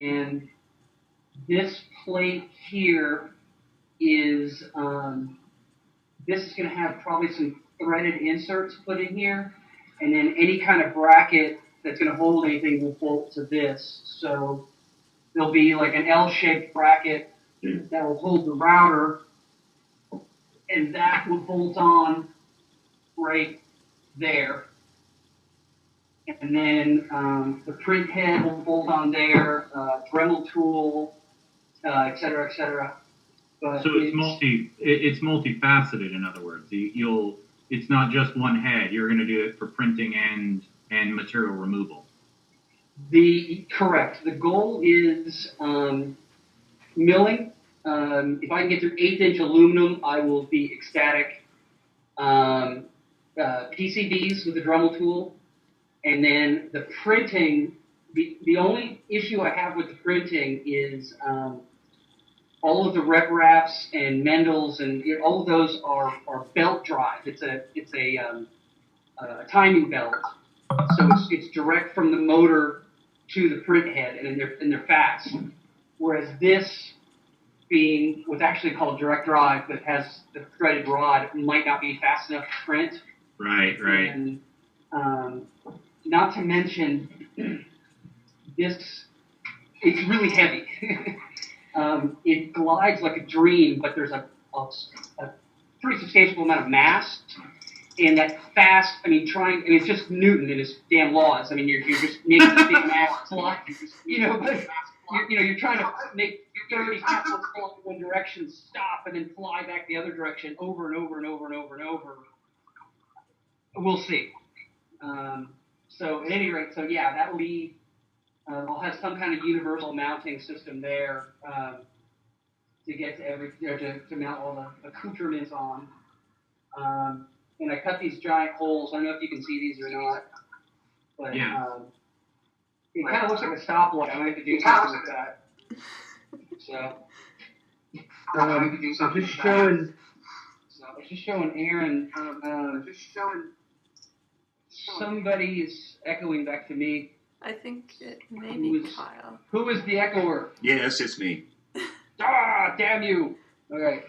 And this plate here is, this is going to have probably some threaded inserts put in here. And then any kind of bracket that's going to hold anything will bolt to this. So there'll be like an L-shaped bracket that will hold the router, and that will bolt on right there. And then the print head will bolt on there, Dremel tool, et cetera, et cetera. But so it's multifaceted. In other words, it's not just one head. You're going to do it for printing and material removal. Correct. The goal is milling. If I can get through 1/8" aluminum, I will be ecstatic. PCBs with the Dremel tool, and then the printing. The only issue I have with the printing is all of the rep wraps and Mendels and all of those are belt drive. It's a timing belt, so it's direct from the motor to the print head, and they're fast. Whereas this, being what's actually called direct drive, but has the threaded rod, might not be fast enough to print. Right. And not to mention this, it's really heavy. It glides like a dream, but there's a pretty substantial amount of mass. And that fast, it's just Newton and his damn laws. You're just making a big mass fly, but you're trying to make 30 capsules fall in one direction, stop, and then fly back the other direction over and over and over and over and over. We'll see. So at any rate, that will be, I'll have some kind of universal mounting system there to get to mount all the accoutrements on. And I cut these giant holes. I don't know if you can see these or not, but it kind of looks like a stoplight. I might have to do something with that. So I'm just showing Aaron. Somebody is echoing back to me. I think it may be Kyle. Who is the echoer? Yes, it's me. Damn you! Okay.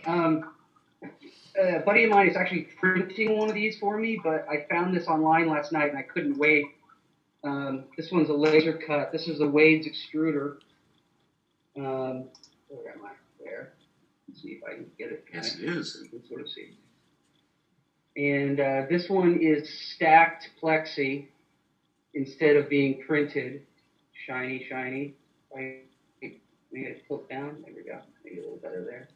A buddy of mine is actually printing one of these for me, but I found this online last night and I couldn't wait. This one's a laser cut. This is a Wade's extruder. Where am I? There. Let's see if I can get it. Yes, it is. You can sort of see. And this one is stacked plexi instead of being printed. Shiny, shiny. Let me get it flip down. There we go. Maybe a little better there.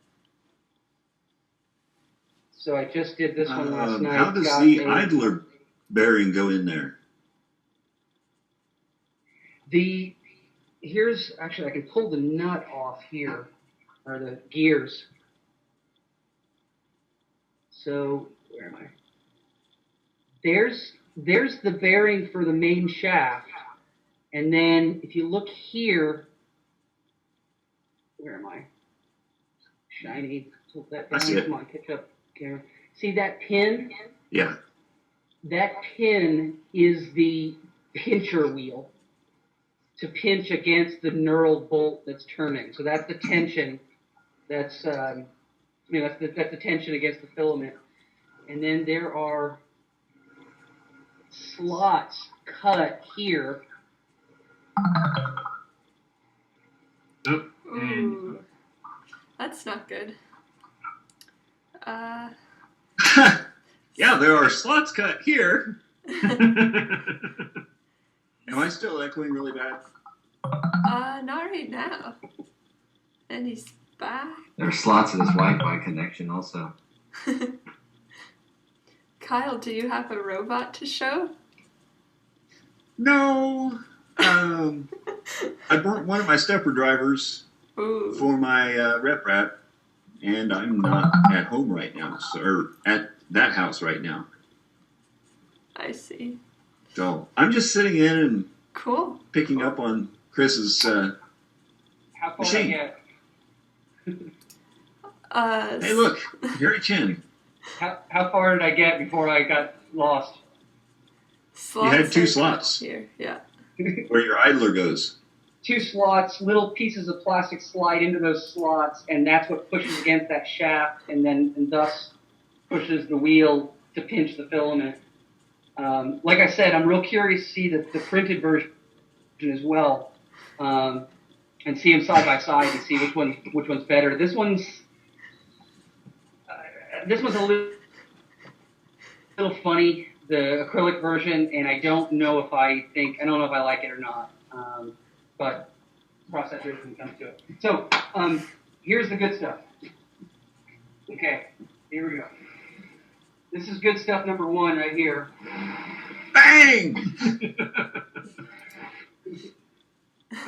So I just did this one last night. How does the idler bearing go in there? Actually, I can pull the nut off here, or the gears. So where am I? There's the bearing for the main shaft, and then if you look here, where am I? Shiny. Pull that down. Come on, catch up. Camera. See that pin? Yeah. That pin is the pincher wheel to pinch against the knurled bolt that's turning. So that's the tension. That's that's the tension against the filament. And then there are slots cut here. Ooh, that's not good. Yeah, there are slots cut here. Am I still echoing really bad? Not right now. And he's back. There are slots in his Wi-Fi connection also. Kyle, do you have a robot to show? No. I bought one of my stepper drivers for my rep wrap, and I'm not at home right now, or at that house right now. I see. So I'm just sitting in and picking up on Chris's How far machine. Hey, look, Gary Chin. How far did I get before I got lost? Slots you had 2 slots. Here, yeah. Where your idler goes. two slots, little pieces of plastic slide into those slots, and that's what pushes against that shaft, and thus pushes the wheel to pinch the filament. Like I said, I'm real curious to see the printed version as well, and see them side by side to see which one's better. This one's a little funny, the acrylic version, and I don't know if I like it or not. But cross that bridge when it comes to it. So here's the good stuff. Okay, here we go. This is good stuff number 1 right here. Bang! Let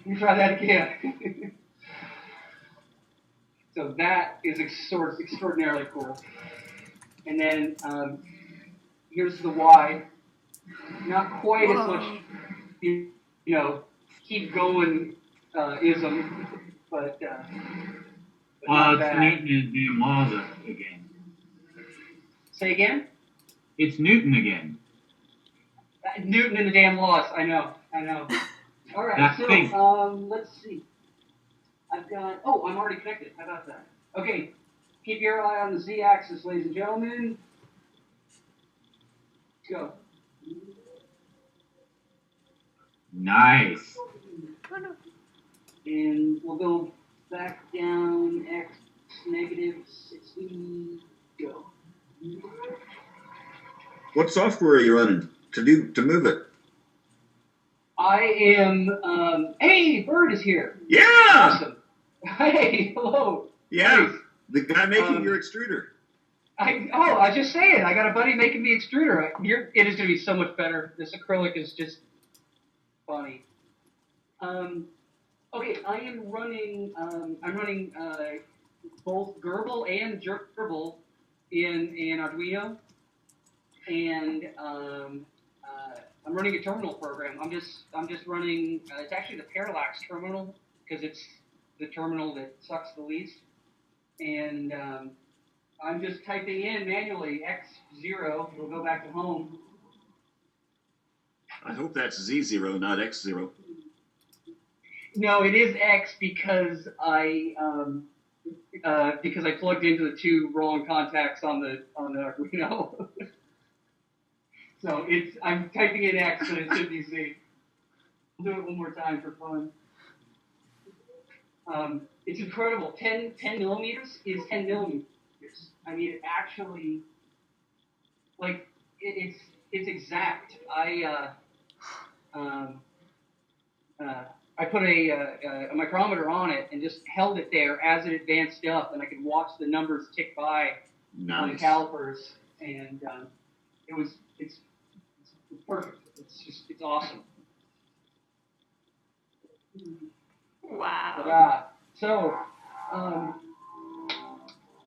me try that again. So that is extraordinarily cool. And then here's the wide. Not quite as much, keep going ism, but well, it's Newton and damn laws again. Say again? It's Newton again. Newton and the damn laws. I know. All right. So let's see. I've got. Oh, I'm already connected. How about that? Okay. Keep your eye on the Z-axis, ladies and gentlemen. Go. Nice. And we'll go back down X negative 60. Go. What software are you running to move it? I am. Hey, Bird is here. Yeah. Awesome. Hey, hello. Yeah. Nice. The guy making your extruder. I was just saying, I got a buddy making me extruder. It is going to be so much better. This acrylic is just funny. Okay, I'm running both Gerbil and Gerbil in an Arduino, and I'm running a terminal program. I'm just running. It's actually the Parallax terminal because it's the terminal that sucks the least, and I'm just typing in manually X0. We'll go back to home. I hope that's Z0, not X0. No, it is X because I plugged into the 2 wrong contacts on the Arduino. So I'm typing in X, but it should be Z. I'll do it one more time for fun. It's incredible. 10 millimeters is 10 millimeters. I mean, it actually, like, it's exact. I put a micrometer on it and just held it there as it advanced up, and I could watch the numbers tick by on the calipers, and it's perfect. It's awesome. Wow. So